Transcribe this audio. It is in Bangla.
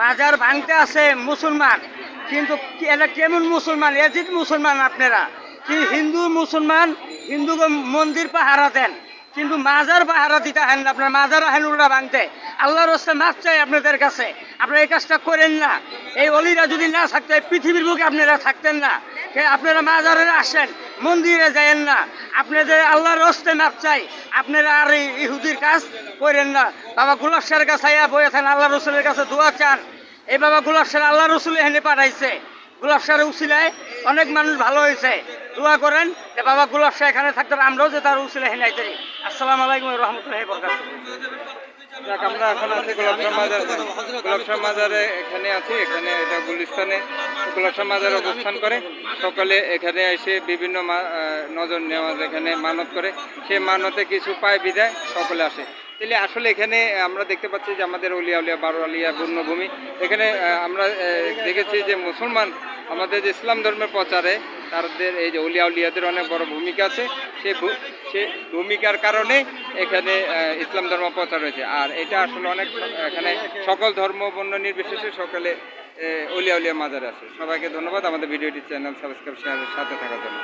মাজার ভাঙতে আছে মুসলমান, কিন্তু এটা কেমন মুসলমান? এজিদ মুসলমান আপনারা কি? হিন্দু মুসলমান, হিন্দু মন্দির পাহারা দেন, কিন্তু মাজার পাহারা দিতে হেন না। আপনার মাজার হেন উল্টা ভাঙতে। আল্লাহর রাস্তা মাপ চাই আপনাদের কাছে, আপনারা এই কাজটা করেন না। এই অলিরা যদি না থাকতো পৃথিবীর বুকে আপনারা থাকতেন না। আপনারা মাজারে আসেন, মন্দিরে যায়েন না। আপনাদের আল্লাহর রাস্তে মাপ চাই, আপনারা আর এই ইহুদির কাজ করেন না। বাবা গোলাপ শাহের কাছে বয়ে থাকেন, আল্লাহ রসুলের কাছে দোয়া চান। এই বাবা গোলাপ শাহ আল্লাহ রসুল এখানে পাঠাইছে, গোলাপ শাহের উসিলায় অনেক মানুষ ভালো হয়েছে। দোয়া করেন যে বাবা গোলাপ শাহ এখানে থাকতে আমরাও যে তার উসিলা এখানে আইতে। আসসালামু আলাইকুম রহমতুল্লাহি বরকাতুহু। আমরা এখন আছি গোলাপশাহ মাজার। গোলাপশাহ মাজারে এখানে আছি, এখানে এটা গুলিস্তানে গোলাপশাহ মাজার অবস্থান করে। সকালে এখানে এসে বিভিন্ন নজর নেওয়া, এখানে মানত করে, সে মানতে কিছু পায় বিদায় সকলে আসে। তাহলে আসলে এখানে আমরা দেখতে পাচ্ছি যে আমাদের অলিয়া উলিয়া বারো আলিয়া পূর্ণভূমি। এখানে আমরা দেখেছি যে মুসলমান আমাদের যে ইসলাম ধর্মের প্রচারে তাদের এই যে অলিয়া উলিয়াদের অনেক বড় ভূমিকা আছে। সে ভূমিকার কারণে এখানে ইসলাম ধর্ম প্রচার হয়েছে। আর এটা আসলে অনেক, এখানে সকল ধর্ম বর্ণ নির্বিশেষে সকলে অলিয়া উলিয়া মাজার আছে। সবাইকে ধন্যবাদ আমাদের ভিডিওটি চ্যানেল সাবস্ক্রাইব শেয়ারের সাথে থাকার জন্য।